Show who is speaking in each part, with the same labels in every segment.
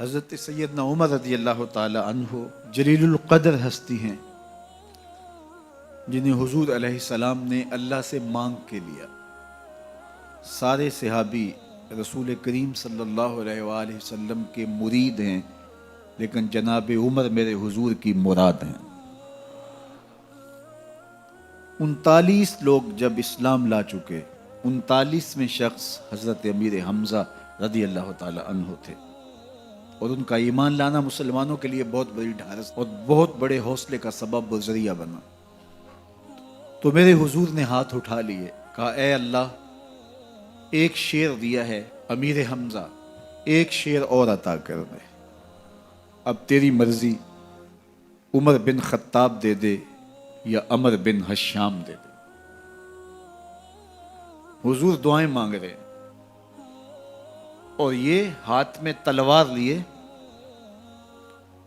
Speaker 1: حضرت سیدنا عمر رضی اللہ تعالی عنہ جلیل القدر ہستی ہیں جنہیں حضور علیہ السلام نے اللہ سے مانگ کے لیا۔ سارے صحابی رسول کریم صلی اللہ علیہ وآلہ وسلم کے مرید ہیں، لیکن جناب عمر میرے حضور کی مراد ہیں۔ 39 لوگ جب اسلام لا چکے، 39ویں شخص حضرت امیر حمزہ رضی اللہ تعالی عنہ تھے، اور ان کا ایمان لانا مسلمانوں کے لیے بہت بڑی ڈھارس اور بہت بڑے حوصلے کا سبب و ذریعہ بنا۔ تو میرے حضور نے ہاتھ اٹھا لیے، کہا اے اللہ، ایک شیر دیا ہے امیر حمزہ، ایک شیر اور عطا کر دے، اب تیری مرضی، عمر بن خطاب دے دے یا عمر بن حشام دے دے۔ حضور دعائیں مانگ رہے ہیں، اور یہ ہاتھ میں تلوار لیے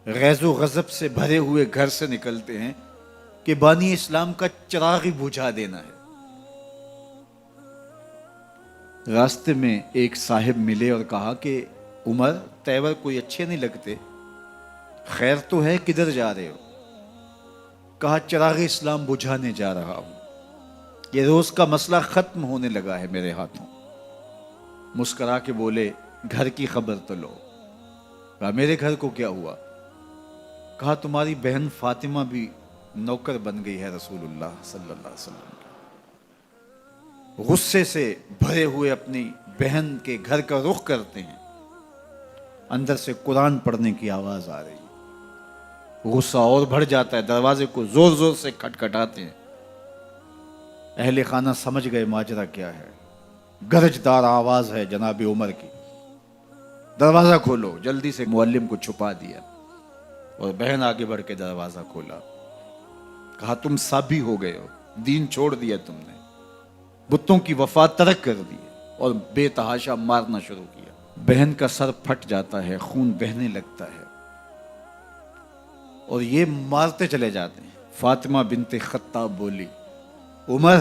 Speaker 1: غیظ و غضب سے بھرے ہوئے گھر سے نکلتے ہیں کہ بانی اسلام کا چراغ ہی بجھا دینا ہے۔ راستے میں ایک صاحب ملے اور کہا کہ عمر، تیور کوئی اچھے نہیں لگتے، خیر تو ہے، کدھر جا رہے ہو؟ کہا چراغ اسلام بجھانے جا رہا ہوں، یہ روز کا مسئلہ ختم ہونے لگا ہے میرے ہاتھوں۔ مسکرا کے بولے گھر کی خبر تو لو۔ کہا میرے گھر کو کیا ہوا؟ کہا تمہاری بہن فاطمہ بھی نوکر بن گئی ہے رسول اللہ صلی اللہ علیہ وسلم کی۔ غصے سے بھرے ہوئے اپنی بہن کے گھر کا رخ کرتے ہیں، اندر سے قرآن پڑھنے کی آواز آ رہی ہے۔ غصہ اور بڑھ جاتا ہے، دروازے کو زور زور سے کھٹکھٹاتے ہیں۔ اہل خانہ سمجھ گئے ماجرا کیا ہے، گرجدار آواز ہے جناب عمر کی، دروازہ کھولو۔ جلدی سے معلم کو چھپا دیا اور بہن آگے بڑھ کے دروازہ کھولا۔ کہا تم سابی ہو گئے ہو، دین چھوڑ دیا تم نے، بتوں کی وفا ترک کر دی، اور بے تحاشا مارنا شروع کیا۔ بہن کا سر پھٹ جاتا ہے، خون بہنے لگتا ہے، اور یہ مارتے چلے جاتے ہیں۔ فاطمہ بنت خطاب بولی عمر،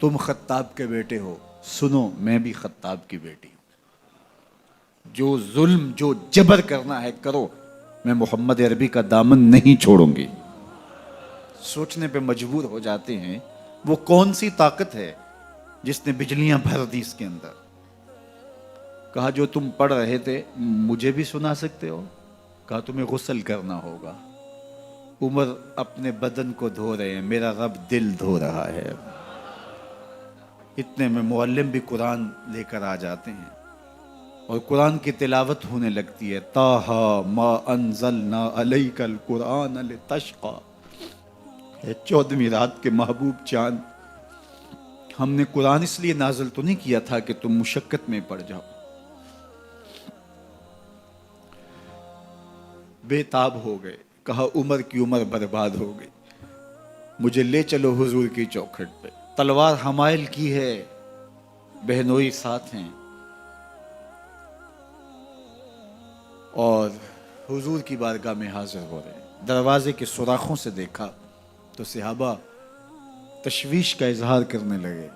Speaker 1: تم خطاب کے بیٹے ہو، سنو میں بھی خطاب کی بیٹی ہوں، جو ظلم جو جبر کرنا ہے کرو، میں محمد عربی کا دامن نہیں چھوڑوں گی۔ سوچنے پہ مجبور ہو جاتے ہیں وہ کون سی طاقت ہے جس نے بجلیاں بھر دی اس کے اندر۔ کہا جو تم پڑھ رہے تھے مجھے بھی سنا سکتے ہو؟ کہا تمہیں غسل کرنا ہوگا۔ عمر اپنے بدن کو دھو رہے ہیں، میرا رب دل دھو رہا ہے۔ اتنے میں معلم بھی قرآن لے کر آ جاتے ہیں، اور قرآن کی تلاوت ہونے لگتی ہے۔ طٰہٰ ما انزلنا علیک القرآن لتشقیٰ، 14ویں رات کے محبوب چاند، ہم نے قرآن اس لیے نازل تو نہیں کیا تھا کہ تم مشقت میں پڑ جاؤ۔ بے تاب ہو گئے، کہا عمر کی عمر برباد ہو گئی، مجھے لے چلو حضور کی چوکھٹ پہ۔ تلوار حمائل کی ہے، بہنوئی ساتھ ہیں، اور حضور کی بارگاہ میں حاضر ہو رہے ہیں۔ دروازے کے سوراخوں سے دیکھا تو صحابہ تشویش کا اظہار کرنے لگے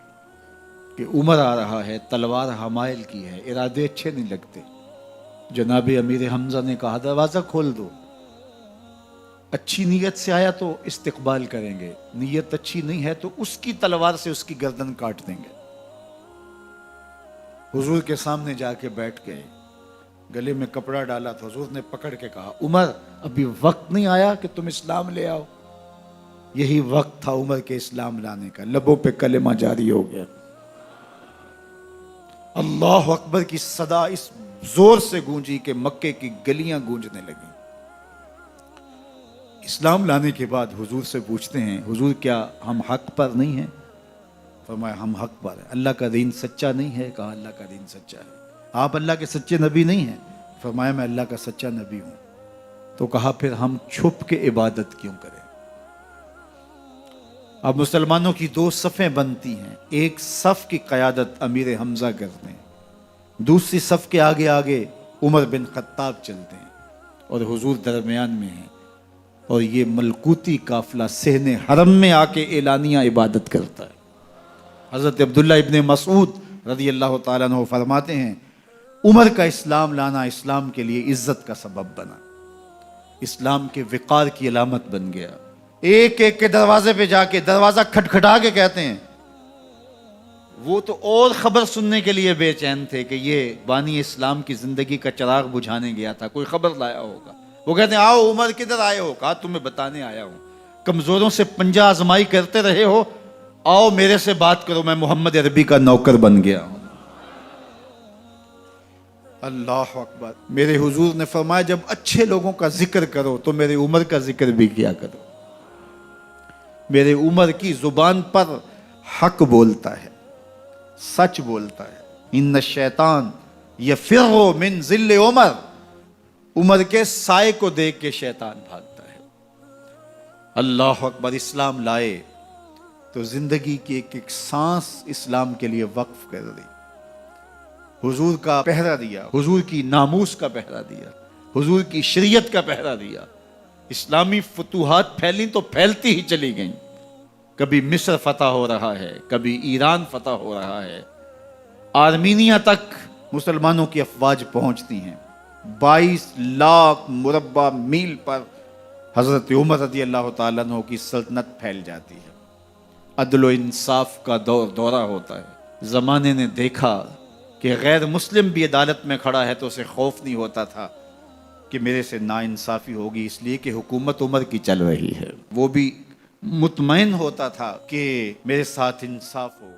Speaker 1: کہ عمر آ رہا ہے، تلوار حمائل کی ہے، ارادے اچھے نہیں لگتے۔ جناب امیر حمزہ نے کہا دروازہ کھول دو، اچھی نیت سے آیا تو استقبال کریں گے، نیت اچھی نہیں ہے تو اس کی تلوار سے اس کی گردن کاٹ دیں گے۔ حضور کے سامنے جا کے بیٹھ گئے، گلے میں کپڑا ڈالا تو حضور نے پکڑ کے کہا عمر، ابھی وقت نہیں آیا کہ تم اسلام لے آؤ؟ یہی وقت تھا عمر کے اسلام لانے کا۔ لبوں پہ کلمہ جاری ہو گیا، اللہ اکبر کی صدا اس زور سے گونجی کہ مکے کی گلیاں گونجنے لگیں۔ اسلام لانے کے بعد حضور سے پوچھتے ہیں حضور کیا ہم حق پر نہیں ہیں؟ فرمایا ہم حق پر ہیں۔ اللہ کا دین سچا نہیں ہے؟ کہا اللہ کا دین سچا ہے۔ آپ اللہ کے سچے نبی نہیں ہیں؟ فرمایا میں اللہ کا سچا نبی ہوں۔ تو کہا پھر ہم چھپ کے عبادت کیوں کریں؟ اب مسلمانوں کی 2 صفیں بنتی ہیں، ایک صف کی قیادت امیر حمزہ کرتے ہیں، دوسری صف کے آگے آگے عمر بن خطاب چلتے ہیں، اور حضور درمیان میں ہیں، اور یہ ملکوتی قافلہ صحن حرم میں آ کے اعلانیہ عبادت کرتا ہے۔ حضرت عبداللہ ابن مسعود رضی اللہ تعالیٰ عنہ فرماتے ہیں عمر کا اسلام لانا اسلام کے لیے عزت کا سبب بنا، اسلام کے وقار کی علامت بن گیا۔ ایک ایک کے دروازے پہ جا کے دروازہ کھٹکھٹا کے کہتے ہیں، وہ تو اور خبر سننے کے لیے بے چین تھے کہ یہ بانی اسلام کی زندگی کا چراغ بجھانے گیا تھا، کوئی خبر لایا ہوگا۔ وہ کہتے ہیں آؤ عمر کدھر آئے ہو؟ کہا تمہیں بتانے آیا ہوں، کمزوروں سے پنجہ آزمائی کرتے رہے ہو، آؤ میرے سے بات کرو، میں محمد عربی کا نوکر بن گیا ہوں۔ اللہ اکبر۔ میرے حضور نے فرمایا جب اچھے لوگوں کا ذکر کرو تو میرے عمر کا ذکر بھی کیا کرو۔ میرے عمر کی زبان پر حق بولتا ہے، سچ بولتا ہے۔ ان الشیطان یفر من ظل عمر، عمر کے سائے کو دیکھ کے شیطان بھاگتا ہے۔ اللہ اکبر۔ اسلام لائے تو زندگی کی ایک ایک سانس اسلام کے لیے وقف کر دی، حضور کا پہرا دیا، حضور کی ناموس کا پہرا دیا، حضور کی شریعت کا پہرا دیا۔ اسلامی فتوحات پھیلیں تو پھیلتی ہی چلی گئیں، کبھی مصر فتح ہو رہا ہے، کبھی ایران فتح ہو رہا ہے، آرمینیا تک مسلمانوں کی افواج پہنچتی ہیں۔ 22 لاکھ مربع میل پر حضرت عمر رضی اللہ تعالیٰ عنہ کی سلطنت پھیل جاتی ہے۔ عدل و انصاف کا دورہ ہوتا ہے۔ زمانے نے دیکھا کہ غیر مسلم بھی عدالت میں کھڑا ہے تو اسے خوف نہیں ہوتا تھا کہ میرے سے ناانصافی ہوگی، اس لیے کہ حکومت عمر کی چل رہی ہے۔ وہ بھی مطمئن ہوتا تھا کہ میرے ساتھ انصاف ہو۔